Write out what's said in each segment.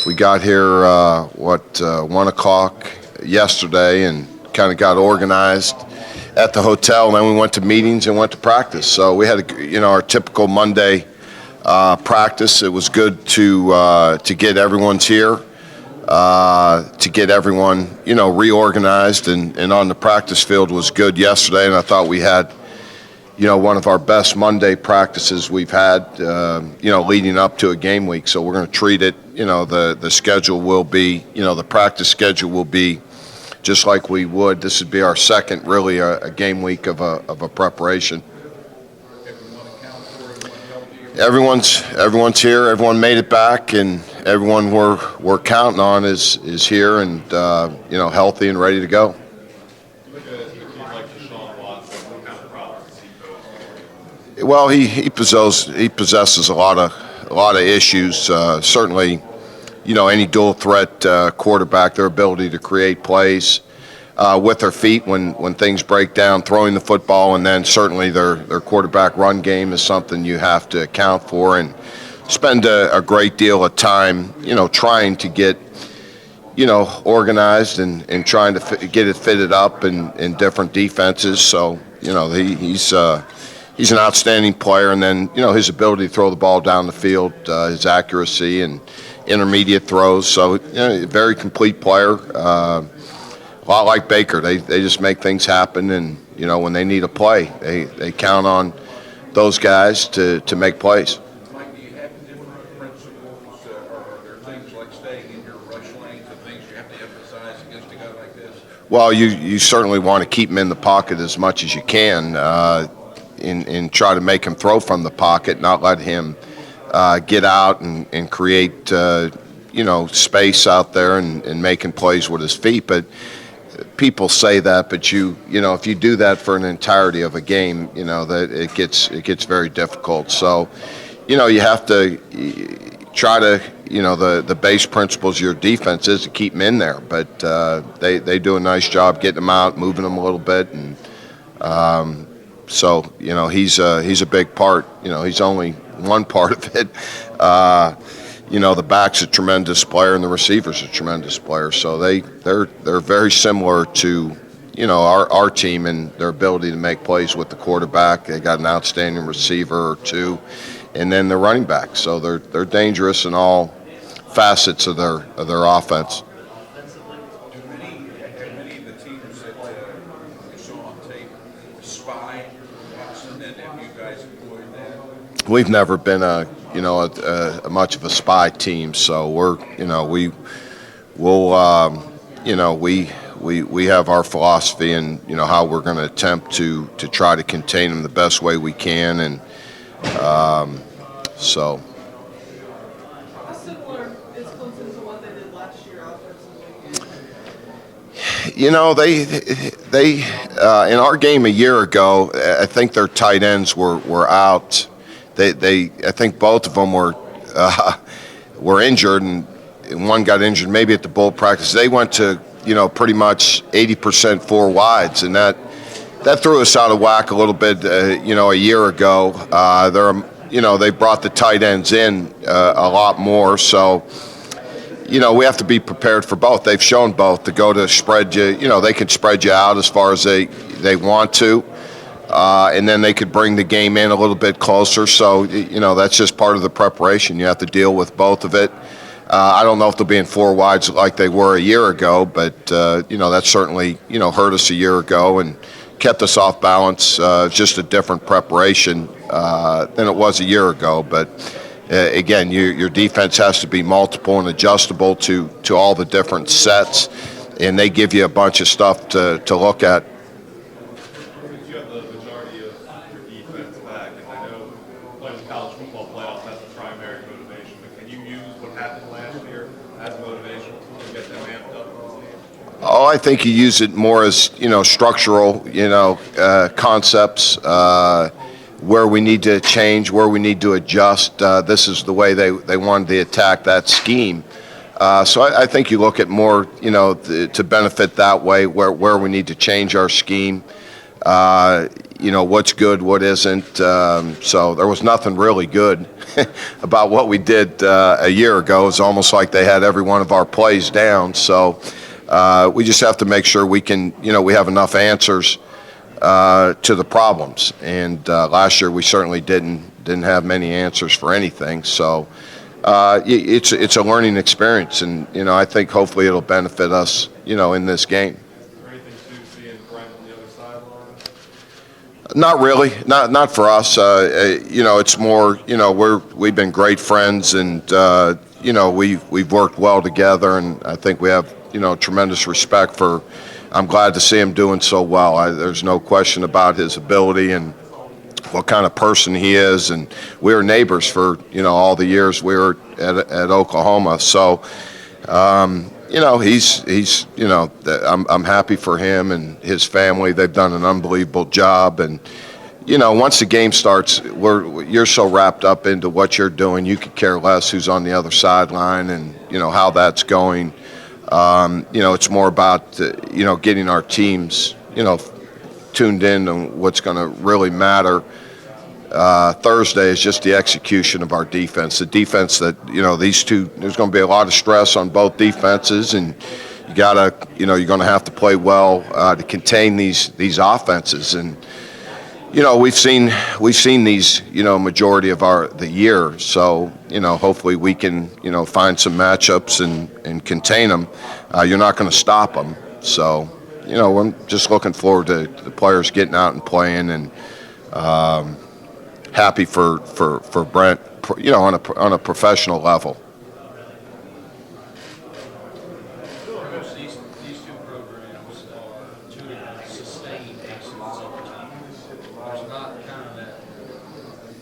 We got here 1 o'clock yesterday and kind of got organized at the hotel, and then we went to meetings and went to practice. So we had our typical Monday practice. It was good to get everyone's here, to get everyone reorganized, and on the practice field was good yesterday. And I thought we had one of our best Monday practices we've had, leading up to a game week. So we're going to treat it, the schedule will be, the practice schedule will be just like we would. This would be our second, really, a game week of a preparation. Everyone's here. Everyone made it back, and everyone we're counting on is here and, healthy and ready to go. Well, he possesses a lot of issues. Certainly, any dual threat quarterback, their ability to create plays with their feet when things break down, throwing the football, and then certainly their quarterback run game is something you have to account for and spend a great deal of time, trying to get organized and trying to get it fitted up in different defenses. So he's an outstanding player, and then his ability to throw the ball down the field, his accuracy and intermediate throws. So a very complete player. A lot like Baker, they just make things happen, and when they need a play, they count on those guys to make plays. Mike, do you have different principles? Are there things like staying in your rush lanes and things you have to emphasize against a guy like this? Well, you certainly want to keep him in the pocket as much as you can. And try to make him throw from the pocket, not let him get out and create space out there and making plays with his feet. But people say that, but if you do that for an entirety of a game, that it gets very difficult. So you have to try to the base principles of your defense is to keep him in there. But they do a nice job getting him out, moving him a little bit, and so he's a big part. He's only one part of it. The back's a tremendous player, and the receiver's a tremendous player. So they're very similar to our team in their ability to make plays with the quarterback. They got an outstanding receiver or two, and then the running back. So they're dangerous in all facets of their offense. We've never been a much of a spy team, so we have our philosophy and how we're going to attempt to try to contain them the best way we can, and so. How similar is Clemson to what they did last year offensively? They in our game a year ago, I think their tight ends were out. I think both of them were injured, and one got injured maybe at the bull practice. They went to pretty much 80% four wides, and that threw us out of whack a little bit. A year ago, they brought the tight ends in a lot more. So we have to be prepared for both. They've shown both to go to spread you. They can spread you out as far as they want to. And then they could bring the game in a little bit closer. So, that's just part of the preparation. You have to deal with both of it. I don't know if they'll be in four wides like they were a year ago, but, that certainly, hurt us a year ago and kept us off balance. Just a different preparation than it was a year ago. But, again, your defense has to be multiple and adjustable to all the different sets, and they give you a bunch of stuff to look at. Oh, I think you use it more as, structural, concepts, where we need to change, where we need to adjust. This is the way they wanted to attack that scheme. So I think you look at more, to benefit that way, where we need to change our scheme. what's good, what isn't. So there was nothing really good about what we did a year ago. It's almost like they had every one of our plays down. So we just have to make sure we can, we have enough answers to the problems. And last year we certainly didn't have many answers for anything. So it's a learning experience, and I think hopefully it'll benefit us, in this game. Not really, not for us. It's more, we've been great friends, and we've worked well together, and I think we have tremendous respect for. I'm glad to see him doing so well. There's no question about his ability and what kind of person he is, and we were neighbors for all the years we were at Oklahoma. So. He's I'm happy for him and his family. They've done an unbelievable job, and once the game starts, you're so wrapped up into what you're doing, you could care less who's on the other sideline and how that's going. It's more about getting our teams tuned in on what's going to really matter. Thursday is just the execution of our defense. The defense that these two. There's going to be a lot of stress on both defenses, and you gotta you're going to have to play well to contain these offenses. And we've seen these majority of the year. So hopefully we can find some matchups and contain them. You're not going to stop them. So I'm just looking forward to the players getting out and playing, and. Happy for Brent, on a professional level. These two programs to sustain excellence over time. There's not kind of that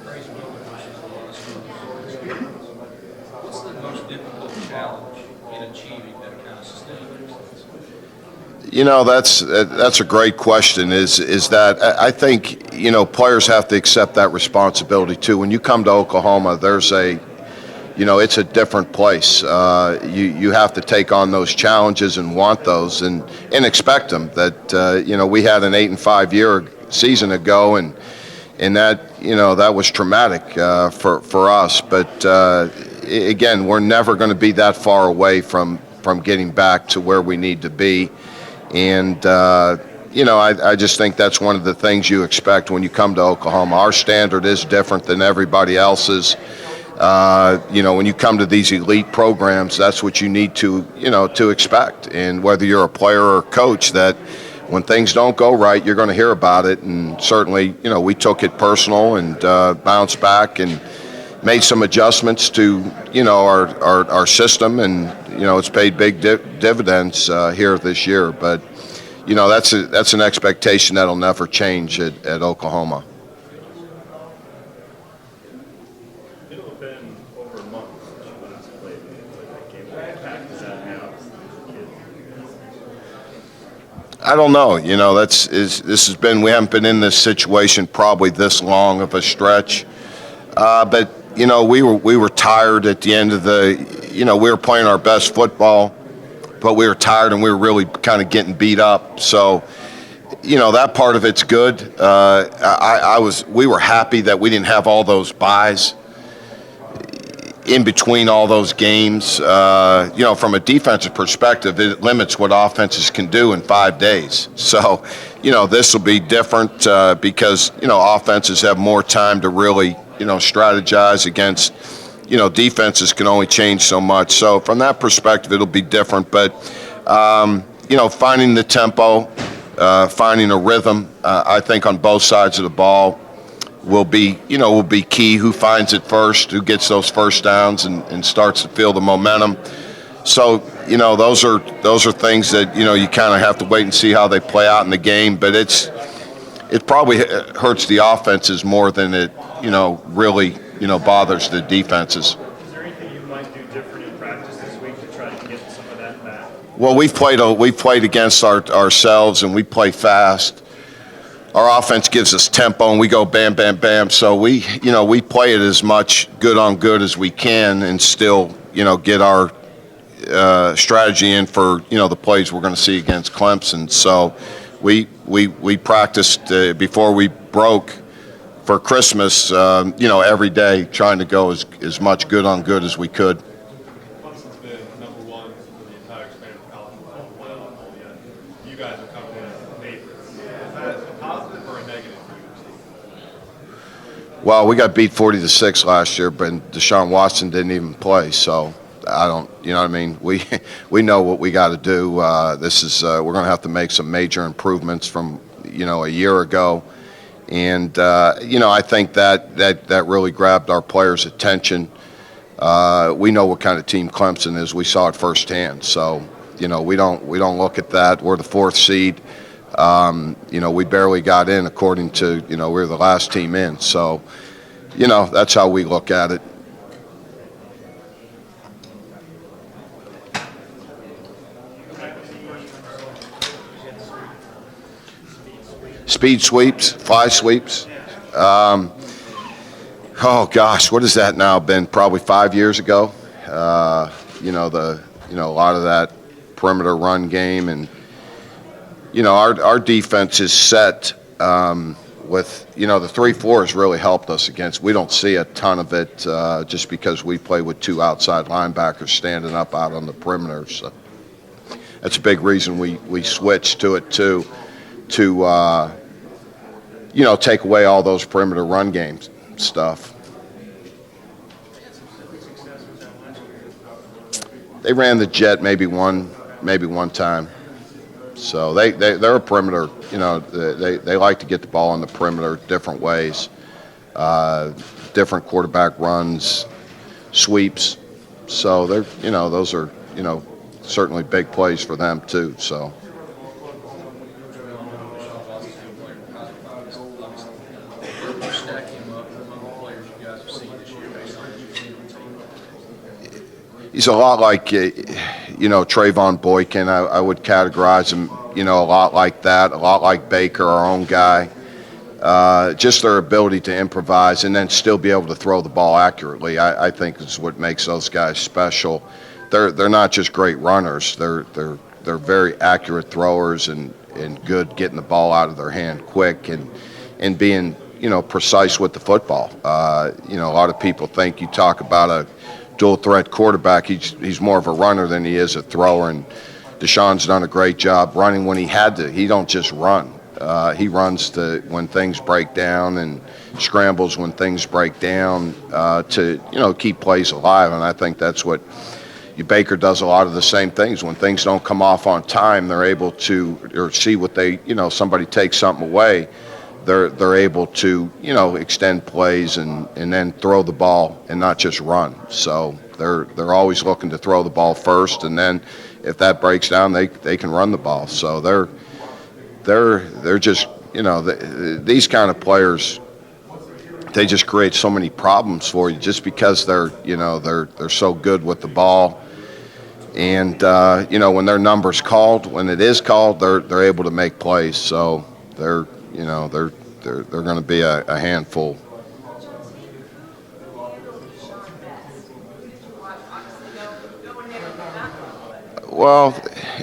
crazy moment versus a lot of schools. What's the most difficult challenge in achieving that kind of sustained excellence? That's a great question. Is that I think players have to accept that responsibility too. When you come to Oklahoma, there's it's a different place. You have to take on those challenges and want those and expect them. That we had an 8-5 year season ago, and that that was traumatic for us. But again, we're never going to be that far away from getting back to where we need to be. And, I just think that's one of the things you expect when you come to Oklahoma. Our standard is different than everybody else's. When you come to these elite programs, that's what you need to expect. And whether you're a player or a coach, that when things don't go right, you're going to hear about it. And certainly, we took it personal and bounced back and made some adjustments to, our system, and it's paid big dividends here this year. But that's an expectation that'll never change at Oklahoma. It'll have been over a month since you last played. That game, what impact does that have? I don't know. This has been. We haven't been in this situation probably this long of a stretch, but. We were tired at the end of we were playing our best football, but we were tired and we were really kind of getting beat up. So, that part of it's good. We were happy that we didn't have all those byes in between all those games. From a defensive perspective, it limits what offenses can do in 5 days. So, this will be different because, offenses have more time to really strategize against, defenses can only change so much. So from that perspective, it'll be different. But, finding the tempo, finding a rhythm, I think on both sides of the ball will be key. Who finds it first, who gets those first downs and starts to feel the momentum. So, those are things that, you kind of have to wait and see how they play out in the game. But it probably hurts the offenses more than it, really, bothers the defenses. Is there anything you might do different in practice this week to try to get some of that back? Well, we've played against ourselves, and we play fast. Our offense gives us tempo, and we go bam, bam, bam. So we play it as much good on good as we can, and still, get our strategy in for the plays we're going to see against Clemson. So we practiced before we broke for Christmas, every day trying to go as much good on good as we could. Clemson's been number one for the entire span of college football playoff, yet you guys are coming in as favorites. Is that a positive or a negative for your team? Well, we got beat 40-6 last year, but Deshaun Watson didn't even play, so I don't, you know what I mean? We know what we got to do. We're going to have to make some major improvements from, a year ago. And, I think that really grabbed our players' attention. We know what kind of team Clemson is. We saw it firsthand. So, we don't look at that. We're the 4th seed. We barely got in according to, we were the last team in. So, that's how we look at it. Speed sweeps, fly sweeps. Oh gosh, what has that now been? Probably 5 years ago. A lot of that perimeter run game, and our defense is set with the 3-4 has really helped us against. We don't see a ton of it just because we play with 2 outside linebackers standing up out on the perimeter. So that's a big reason we switched to it too. To take away all those perimeter run games stuff. They ran the jet maybe one time. So they're a perimeter. They like to get the ball on the perimeter different ways, different quarterback runs, sweeps. So those are certainly big plays for them too. So. He's a lot like, Trayvon Boykin. I would categorize him, a lot like that, a lot like Baker, our own guy. Just their ability to improvise and then still be able to throw the ball accurately, I think is what makes those guys special. They're not just great runners. They're very accurate throwers and good getting the ball out of their hand quick and being, precise with the football. A lot of people think you talk about a dual threat quarterback, he's more of a runner than he is a thrower, and Deshaun's done a great job running when he had to. He don't just run. He runs when things break down and scrambles when things break down to keep plays alive, and I think that's what Baker does a lot of the same things. When things don't come off on time, they're able to or see what somebody takes something away. They're able to extend plays and then throw the ball and not just run. So they're always looking to throw the ball first, and then if that breaks down, they can run the ball. So they're just these kind of players, they just create so many problems for you just because they're so good with the ball. And when their number's called, when it is called, they're able to make plays. So they're going to be a handful. Well,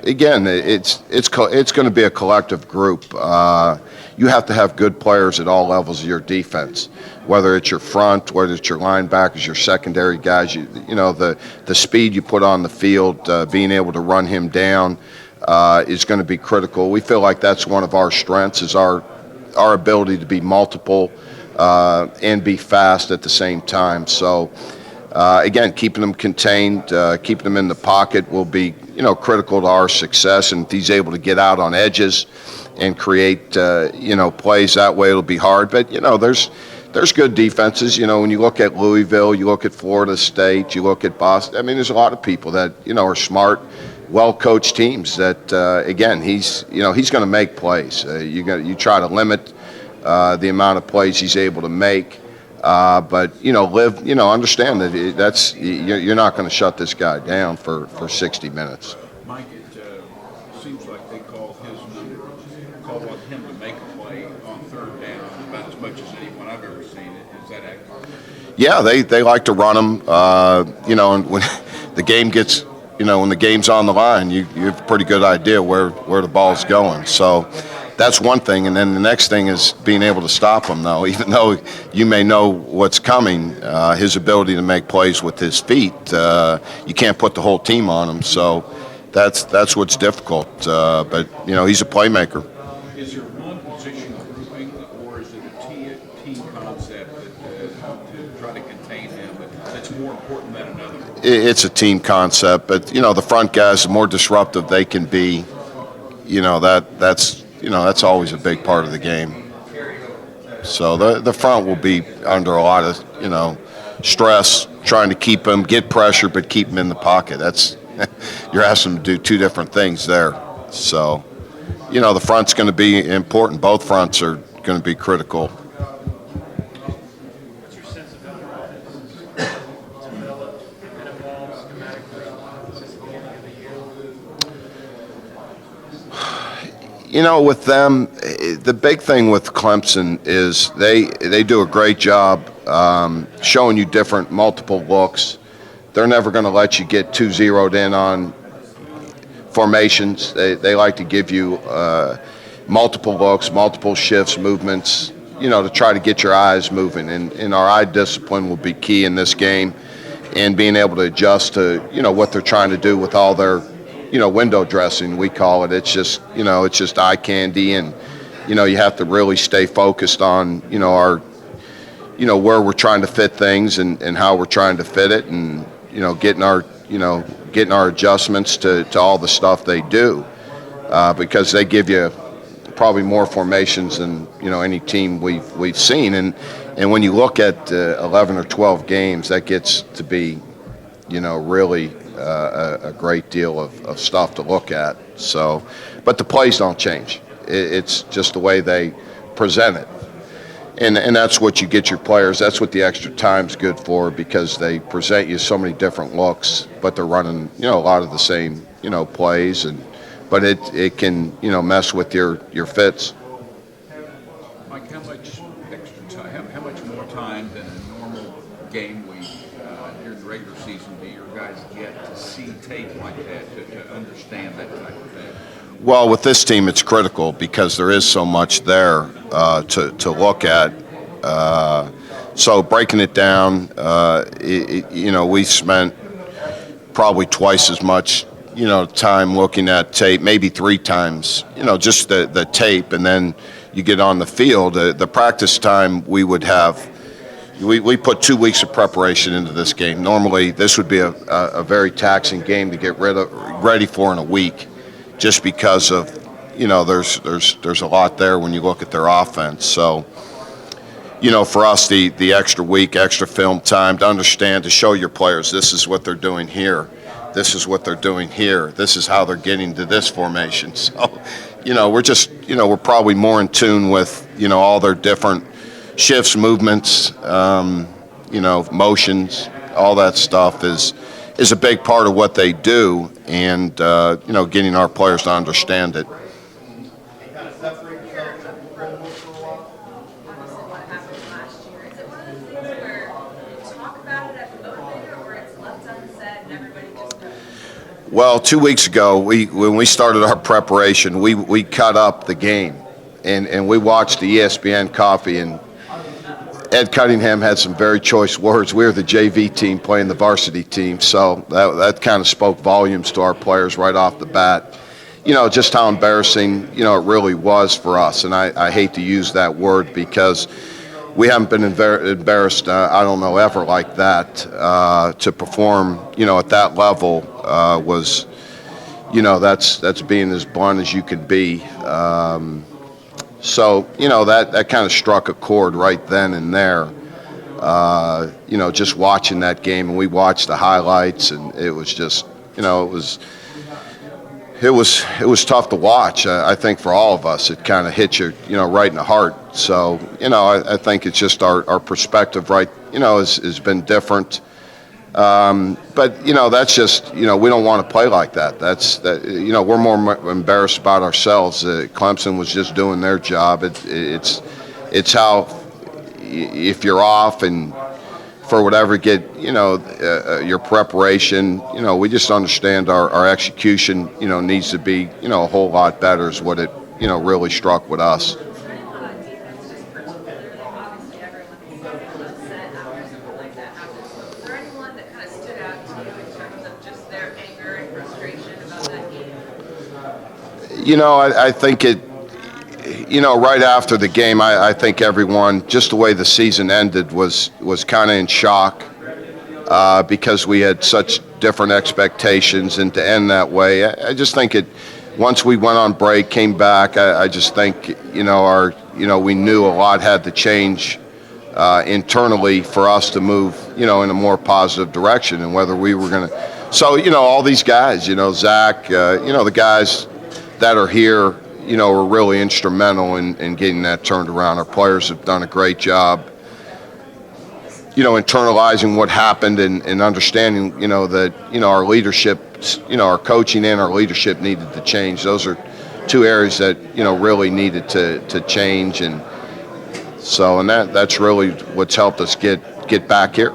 again, it's going to be a collective group. You have to have good players at all levels of your defense, whether it's your front, whether it's your linebackers, your secondary guys. The speed you put on the field, being able to run him down is going to be critical. We feel like that's one of our strengths, is our ability to be multiple and be fast at the same time. So, again, keeping them contained, keeping them in the pocket will be, critical to our success. And if he's able to get out on edges and create, plays that way, it'll be hard. But, there's good defenses. When you look at Louisville, you look at Florida State, you look at Boston. I mean, there's a lot of people that, are smart, well-coached teams that, again, he's going to make plays. You try to limit the amount of plays he's able to make, but understand that you're not going to shut this guy down for 60 minutes. Mike, it seems like they call on him to make a play on third down about as much as anyone I've ever seen it. Is that accurate? Yeah, they like to run him. And when the game gets. When the game's on the line, you have a pretty good idea where the ball's going. So, that's one thing, and then the next thing is being able to stop him, though. Even though you may know what's coming, his ability to make plays with his feet, you can't put the whole team on him. So that's what's difficult. But he's a playmaker. Is there one position grouping, or is it a team concept to try to contain him that's more important than another? It's a team concept, but the front guys, the more disruptive they can be, that's always a big part of the game. So the front will be under a lot of stress, trying to keep them, get pressure, but keep them in the pocket. That's you're asking them to do two different things there. So the front's going to be important. Both fronts are going to be critical. What's your sense of how their offense is developed and evolved schematically since the beginning of the year? With them, the big thing with Clemson is they do a great job showing you different multiple looks. They're never going to let you get too zeroed in on formations. They like to give you multiple looks, multiple shifts, movements, to try to get your eyes moving. And our eye discipline will be key in this game, and being able to adjust to, what they're trying to do with all their, window dressing, we call it. It's just, it's just eye candy, and, you have to really stay focused on, our, where we're trying to fit things and how we're trying to fit it, and, getting our adjustments to all the stuff they do, because they give you probably more formations than any team we've seen, and when you look at 11 or 12 games, that gets to be really a great deal of stuff to look at. So, but the plays don't change. It's just the way they present it. And that's what you get your players. That's what the extra time's good for, because they present you so many different looks, but they're running, a lot of the same, plays, but it can, mess with your fits. Mike, how much extra time, how much more time than a normal game week during the regular season do your guys get to see tape like that, to understand that type of thing? Well, with this team, it's critical because there is so much there to look at. So breaking it down, we spent probably twice as much, time looking at tape, maybe 3 times, just the tape, and then you get on the field. The practice time we would have, we put 2 weeks of preparation into this game. Normally, this would be a very taxing game to get ready for in a week, just because of, there's a lot there when you look at their offense. So, for us, the extra week, extra film time to understand, to show your players, this is what they're doing here. This is what they're doing here. This is how they're getting to this formation. So, we're just, we're probably more in tune with, all their different shifts, movements, motions, all that stuff is a big part of what they do, and getting our players to understand it. Obviously what happened last year. Is it one of those things where you talk about it at the motivator, or it's left unsaid and everybody just knows? Well, 2 weeks ago, when we started our preparation, we cut up the game, and we watched the ESPN coffee, and Ed Cunningham had some very choice words. We were the JV team playing the varsity team, so that kind of spoke volumes to our players right off the bat. Just how embarrassing, it really was for us. And I hate to use that word, because we haven't been embarrassed, I don't know, ever like that. To perform, at that level was, that's being as blunt as you can be. So, that kind of struck a chord right then and there. Just watching that game, and we watched the highlights, and it was just, it was tough to watch. I think for all of us, it kind of hit you, right in the heart. So, I think it's just our perspective, right, has been different. But that's just, we don't want to play like that. We're more embarrassed about ourselves. Clemson was just doing their job. It's how, if you're off and for whatever get your preparation, we just understand our execution needs to be a whole lot better is what really struck with us. Is there anyone on defense, just particularly, obviously everyone is upset after something like that happens, but was there anyone that kind of stood out to you in terms of just their anger and frustration about that game? I think it, right after the game, I think everyone, just the way the season ended, was kind of in shock because we had such different expectations, and to end that way, I just think it. Once we went on break, came back, I just think we knew a lot had to change internally for us to move in a more positive direction, and whether we were going to. So all these guys, Zach, the guys that are here, were really instrumental in getting that turned around. Our players have done a great job, internalizing what happened and understanding, that, our leadership, our coaching and our leadership needed to change. Those are two areas that, really needed to change. And so, and that's really what's helped us get back here.